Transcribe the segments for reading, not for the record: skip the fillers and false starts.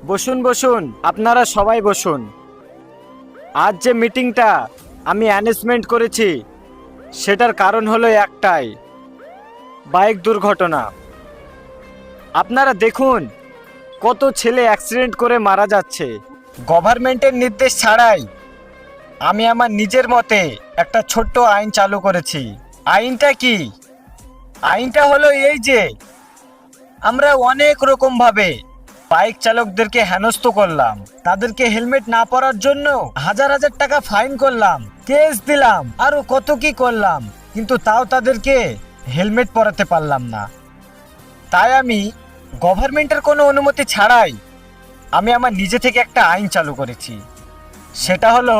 বসুন বসুন, আপনারা সবাই বসুন। আজ যে মিটিংটা আমি অ্যানেজমেন্ট করেছি সেটার কারণ হলো একটাই, বাইক দুর্ঘটনা। আপনারা দেখুন কত ছেলে অ্যাক্সিডেন্ট করে মারা যাচ্ছে গভর্নমেন্টের নির্দেশ ছাড়াই। আমি আমার নিজের মতে একটা ছোট্ট আইন চালু করেছি। আইনটা কি? আইনটা হলো এই যে আমরা অনেক রকম ভাবে বাইক চালকদেরকে হেনস্থ করলাম, তাদেরকে হেলমেট না পরার জন্য হাজার হাজার টাকা ফাইন করলাম, কেস দিলাম, আরো কত কি করলাম, কিন্তু তাও তাদেরকে হেলমেট পরাতে পারলাম না। তাই আমি গভর্নমেন্টের কোনো অনুমতি ছাড়াই আমি আমার নিজে থেকে একটা আইন চালু করেছি। সেটা হলো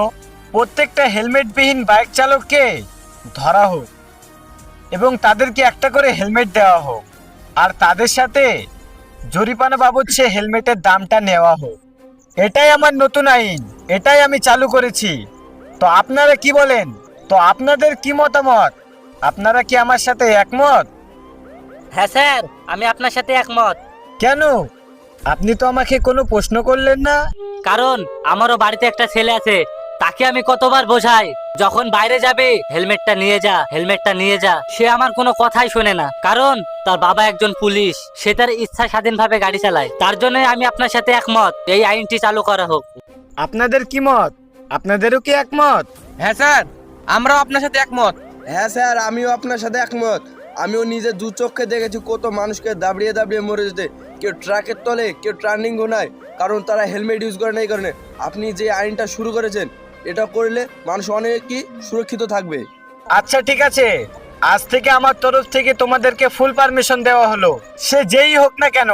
প্রত্যেকটা হেলমেটবিহীন বাইক চালককে ধরা হোক এবং তাদেরকে একটা করে হেলমেট দেওয়া হোক, আর তাদের সাথে জরিমানা বাবদ সে হেলমেটের দামটা নেওয়া হোক। এটাই আমার নতুন আইন, এটাই আমি চালু করেছি। তো আপনারা কি বলেন? তো আপনাদের কি মতামত? আপনারা কি আমার সাথে একমত? হ্যাঁ স্যার, আমি আপনার সাথে একমত। কেন? আপনি তো আমাকে কোনো প্রশ্ন করলেন না। কারণ আমারও বাড়িতে একটা ছেলে আছে, তাকে আমি কতবার বোঝাই যখন বাইরে যাবে হেলমেটটা নিয়ে যা, হেলমেটটা নিয়ে যা। সে আমার কোনো কথাই শোনে না, কারণ তার বাবা একজন পুলিশ, সে তার ইচ্ছা স্বাধীনভাবে গাড়ি চালায়। তার জন্য আমি আপনার সাথে একমত, এই আইনটি চালু করা হোক। আপনাদের কি মত? আপনাদেরও কি একমত? হ্যাঁ স্যার, আমরাও আপনার সাথে একমত। হ্যাঁ স্যার, আমিও আপনার সাথে একমত। আমিও নিজে দু চোখে দেখেছি কত মানুষকে দাবড়িয়ে দাবড়িয়ে মরে যেতে, কেউ ট্রাকের তলে, কেউ টার্নিং ঘোনায়, কারণ তারা হেলমেট ইউজ করে না। এই কারণে আপনি যে আইনটা শুরু করেছেন, এটা করলে মানুষ অনেকই সুরক্ষিত থাকবে। আচ্ছা ঠিক আছে, আজ থেকে আমার তরফ থেকে তোমাদেরকে ফুল পারমিশন দেওয়া হলো। সে যেই হোক না কেন,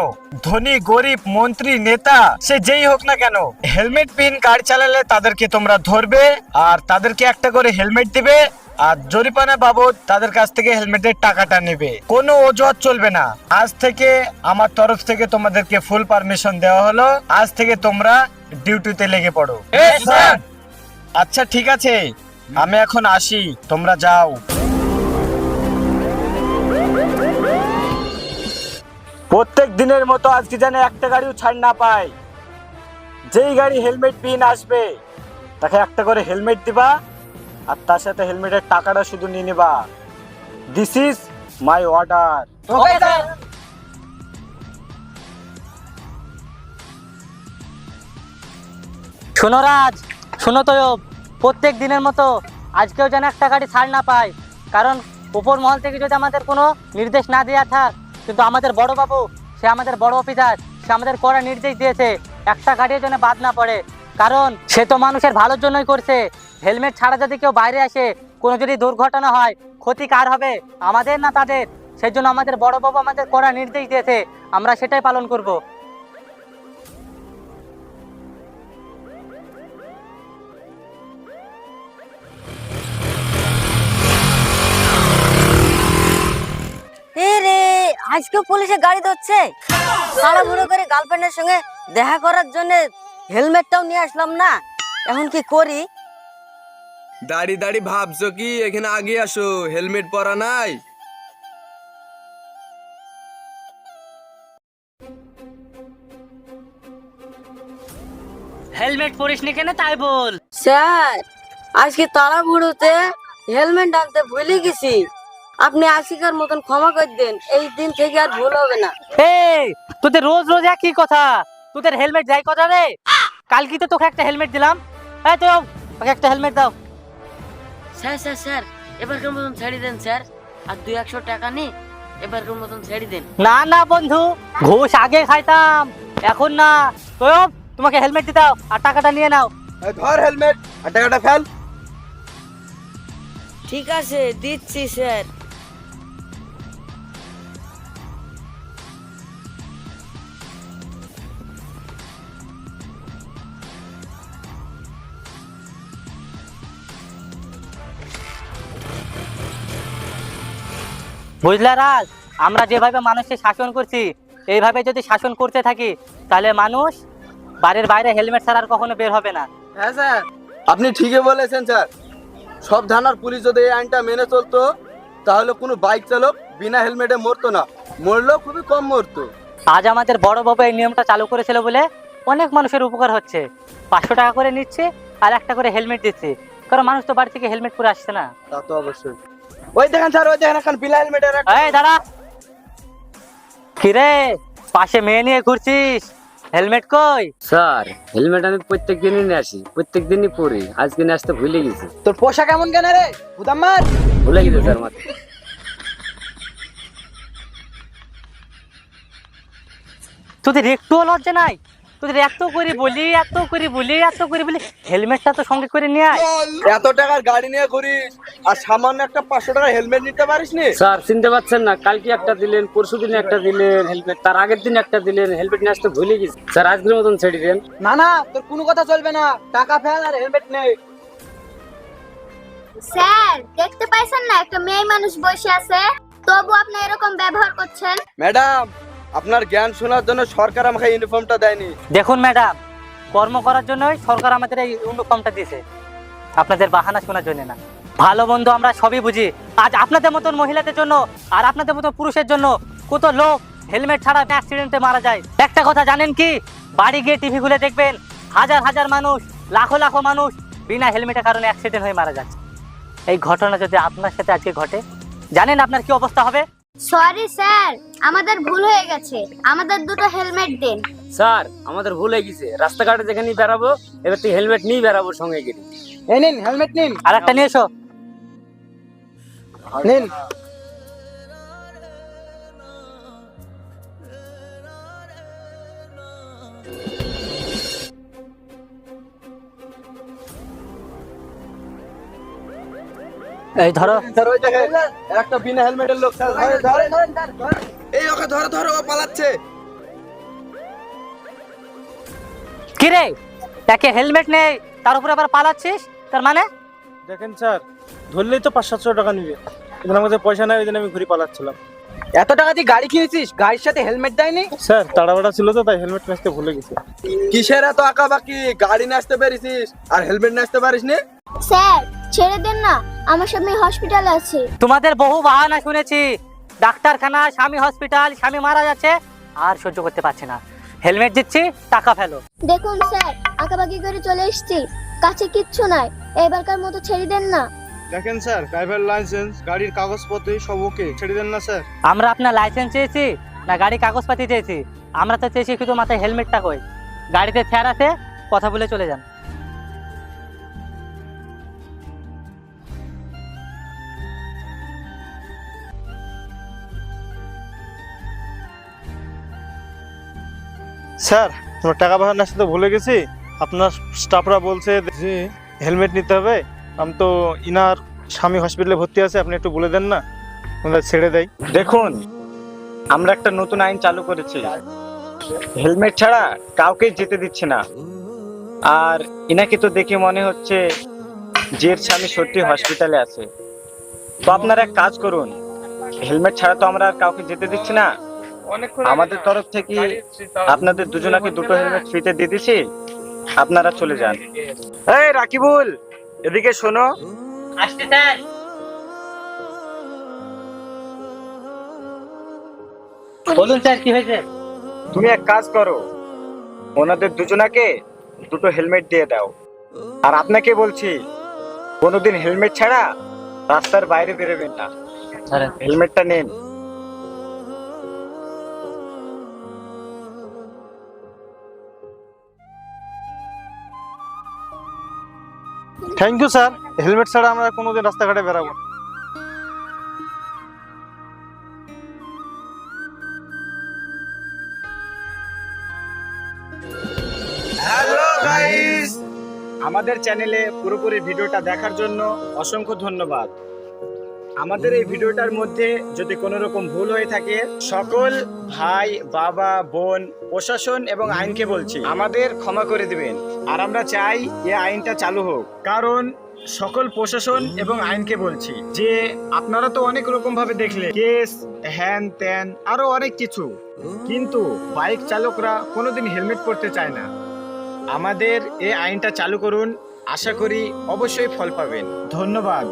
ধনী গরিব মন্ত্রী নেতা, সে যেই হোক না কেন, হেলমেট বিহীন গাড়ি চালালে তাদেরকে তোমরা ধরবে আর তাদেরকে একটা করে হেলমেট দিবে, আর জরিমানা বাবদ তাদের কাছ থেকে হেলমেটের টাকাটা নেবে। কোনো অজুহাত চলবে না। আজ থেকে আমার তরফ থেকে তোমাদেরকে ফুল পারমিশন দেওয়া হলো। আজ থেকে তোমরা ডিউটিতে লেগে পড়ো। আচ্ছা ঠিক আছে, আমি এখন আসি, তোমরা যাও। প্রত্যেক দিনের মতো আজকে যেন একটা গাড়িও ছাড় না পায়। যেই গাড়ি হেলমেট বিহীন আসবে তাকে একটা করে হেলমেট দিবা, আর তার সাথে হেলমেটের টাকাটা শুধু নিয়ে নিবা। This is my order. Okay sir. শোনো রাজ, শোনো তৈয়ব, প্রত্যেক দিনের মতো আজকেও যেন একটা গাড়ি ছাড় না পায়। কারণ উপর মহল থেকে যদি আমাদের কোনো নির্দেশ না দেওয়া থাক, কিন্তু আমাদের বড় বাবু, সে আমাদের বড় অফিসার, সে আমাদের কড়া নির্দেশ দিয়েছে একটা গাড়ির জন্য বাদ না পড়ে। কারণ সে তো মানুষের ভালোর জন্যই করছে। হেলমেট ছাড়া যদি কেউ বাইরে আসে, কোনো যদি দুর্ঘটনা হয়, ক্ষতি কার হবে, আমাদের না তাদের? সেই জন্য আমাদের বড় বাবু আমাদের কড়া নির্দেশ দিয়েছে, আমরা সেটাই পালন করব। রে, আজকে পুলিশে গাড়ি ধরছে। তাড়াহুড়ো করে গার্লফ্রেন্ডের সঙ্গে দেখা করার জন্য হেলমেটটাও নিয়ে আসলাম না, এখন কি করি? দাড়ি দাড়ি ভাবছো কি? এখানে আগে আসো, হেলমেট পরা নাই। হেলমেট পরিস নি কেন তাই বল। স্যার, আজকে তাড়াহুড়োতে হেলমেট আনতে ভুলে গেছি, আপনি আজকের মতন ক্ষমা করে দেন, এই দিন থেকে আর ভুল হবে না। এই, তোদের রোজ রোজ একই কথা। তোদের হেলমেট যাই কথা রে। কালকে তো তোকে একটা হেলমেট দিলাম, এই তো ওকে একটা হেলমেট দাও। স্যার স্যার স্যার, এবারকার মতন ছেড়ে দেন স্যার, আর 200 টাকা নি, এবারকার মতন ছেড়ে দেন। না না বন্ধু, ঘুষ আগে খাইতাম, এখন না। তো তোমাকে হেলমেট দিতে দাও আর টাকাটা নিয়ে নাও। ধর হেলমেট আর টাকাটা ফেল। ঠিক আছে, দিচ্ছি স্যার। বুঝলা রাজ, আমরা যেভাবে মানুষকে শাসন করছি, এইভাবে যদি শাসন করতে থাকি, তাহলে মানুষ বাড়ির বাইরে হেলমেট ছাড়া আর কখনো বের হবে না। হ্যাঁ স্যার, আপনি ঠিকই বলেছেন স্যার। সব থানার পুলিশ যদি এই আইনটা মেনে চলতো, তাহলে কোনো বাইক চালক বিনা হেলমেটে মরতো না, মরলেও খুবই কম মরতো। আজ আমাদের বড় বাবু এই নিয়মটা চালু করেছিল বলে অনেক মানুষের উপকার হচ্ছে। 500 টাকা করে নিচ্ছে আর একটা করে হেলমেট দিচ্ছে, কারণ মানুষ তো বাড়ি থেকে হেলমেট পরে আসছে না। তা তো অবশ্যই। ওই দেখেন স্যার, ওই দেখেন এখন বিনা হেলমেটের এই দাঁড়া, কিরে পাশে মেয়ে নিয়ে ঘুরছিস, হেলমেট কই? স্যার হেলমেট আমি প্রত্যেক দিনই নিয়ে আসি, প্রত্যেক দিনই পরি, আজকে নিয়ে আসতে ভুলে গেছি। তোর পোশাক কেমন কেন রে উদাম্মার? ভুলে গেছে স্যার মাত্র। তোদের একটুও লজ্জা নাই? তোদের এত করে বলি হেলমেটটা তো সঙ্গে করে নিয়ে আয়। এত টাকার গাড়ি নিয়ে ঘুরিস আর সামান্য একটা 500 টাকার হেলমেট নিতে পারিস নি? স্যার চিনতে পারছেন না, কালকে একটা দিলেন, পরশু দিনে একটা দিলেন হেলমেট, তার আগের দিন একটা দিলেন হেলমেট, নিয়ে আসতে ভুলে গেছি স্যার, আজকের মতন ছেড়ে দেন। না না, তোর কোনো কথা চলবে না, টাকা ফেল আর হেলমেট নেই। স্যার দেখতে পাইছেন না একটা মেয়ে মানুষ বসে আছে, তবু আপনি এরকম ব্যবহার করছেন? ম্যাডাম, আপনার জ্ঞান শোনার জন্য সরকার আমাকে ইউনিফর্মটা দেয়নি। দেখুন ম্যাডাম, কর্ম করার জন্যই সরকার আমাদের এই ইউনিফর্মটা দিয়েছে, আপনাদের বাহানা শোনার জন্য না। ভালো বন্ধু আমরা সবই বুঝি, আজ আপনাদের মতন মহিলাদের জন্য আর আপনাদের মতন পুরুষের জন্য কত লোক হেলমেট ছাড়া অ্যাক্সিডেন্টে মারা যায়। একটা কথা জানেন কি, বাড়ি গিয়ে টিভি খুলে দেখবেন হাজার হাজার মানুষ, লাখো লাখো মানুষ বিনা হেলমেটের কারণে অ্যাক্সিডেন্ট হয়ে মারা যাচ্ছে। এই ঘটনা যদি আপনার সাথে আজকে ঘটে, জানেন আপনার কি অবস্থা হবে? সরি স্যার, আমাদের ভুল হয়ে গেছে, আমাদের দুটো হেলমেট দিন। স্যার আমাদের ভুল হয়ে গেছে, রাস্তাঘাটে যেখানেই বেরাবো এবার তুই হেলমেট নিয়ে বেরাবো সঙ্গে গিয়ে। এই নিন হেলমেট নিন, আর একটা নিয়ে এসো। নিন। এই ধরো। স্যার ওই দেখেন একটা বিনা হেলমেটের লোক, স্যার ধরেন। এই ওকে ধরো ধরো, ও পালাচ্ছে। কিরে, তাকে হেলমেট নেই তার উপরে আবার পালাচ্ছিস, তার মানে? দেখেন স্যার, ধরলেই তো 500-700 টাকা নিবে, কিন্তু আমার কাছে পয়সা নাই, ওই জন্য আমি ঘুরে পালাচ্ছিলাম। এত টাকা দিয়ে গাড়ি কিনেছিস, গাড়ির সাথে হেলমেট দেয়নি? স্যার তাড়াবাড়া ছিল তো, তাই হেলমেট নিতে ভুলে গেছি। কিসের এত আঁকাবাকি? গাড়ি নাচতে পেরেছিস আর হেলমেট নাচতে পারিস নি? স্যার ছেড়ে দেন না, আমার সামনে হসপিটাল আছে। তোমাদের বহু বাহানা শুনেছি, ডাক্তারখানা, স্বামী হসপিটাল, স্বামী মারা যাচ্ছে, আর সহ্য করতে পারছে না, হেলমেট দিচ্ছি টাকা ফেলো। দেখুন স্যার, আঁকাবাকি করে চলে এসেছি, কাছে কিচ্ছু নাই, এবারকার মতো ছেড়ে দেন না। দেখেন স্যার, ড্রাইভার লাইসেন্স, গাড়ির কাগজপত্র সব ওকে, ছেড়ে দেন না স্যার। আমরা আপনার লাইসেন্স চেয়েছি না গাড়ি কাগজপাতি চেয়েছি? আমরা তো চেয়েছি শুধু মাথায় হেলমেটটা কই। গাড়িতে চেয়ার আছে, কথা বলে চলে যান। স্যার তোমার টাকা পয়সা নাচতে তো ভুলে গেছি, আপনার স্টাফরা বলছে যে হেলমেট নিতে হবে, আমি তো ইনার স্বামী হসপিটালে ভর্তি আছে, আপনি একটু বলে দেন না, ওনারা ছেড়ে দেয়। দেখুন, আমরা একটা নতুন আইন চালু করেছি, হেলমেট ছাড়া কাউকে যেতে দিচ্ছে না। আর ইনাকে তো দেখে মনে হচ্ছে যে এর স্বামী সত্যি হসপিটালে আছে, তো আপনারা এক কাজ করুন, হেলমেট ছাড়া তো আমরা আর কাউকে যেতে দিচ্ছি না, আমাদের তরফ থেকে আপনাদের দুজনাকে দুটো হেলমেট ফ্রিতে দিয়ে দিছি, আপনারা চলে যান। এই রাকিবুল, এদিকে শোনো। আসতে স্যার। বলুন স্যার, কি হয়েছে? তুমি এক কাজ করো, ওনাদের দুজনাকে দুটো হেলমেট দিয়ে দাও, আর আপনাকে বলছি কোনোদিন হেলমেট ছাড়া রাস্তার বাইরে বেরোবেন না, হেলমেটটা নিন। থ্যাংক ইউ স্যার, হেলমেট ছাড়া আমরা কোনোদিন রাস্তাঘাটে বেরাবো। হ্যালো গাইস, আমাদের চ্যানেলে পুরোপুরি ভিডিওটা দেখার জন্য অসংখ্য ধন্যবাদ। আমাদের এই ভিডিওটার মধ্যে যদি কোনো রকম ভুল হয়ে থাকে, সকল ভাই, বাবা, বোন, প্রশাসন এবং আইনকে বলছি আমাদের ক্ষমা করে দিবেন। আর আমরা চাই এই আইনটা চালু হোক, কারণ সকল প্রশাসন এবং আইনকে বলছি যে আপনারা তো অনেক রকম ভাবে দেখলে কেস, হ্যান ত্যান, আরো অনেক কিছু, কিন্তু বাইক চালকরা কোনোদিন হেলমেট পরতে চায় না। আমাদের এই আইনটা চালু করুন, আশা করি অবশ্যই ফল পাবেন। ধন্যবাদ।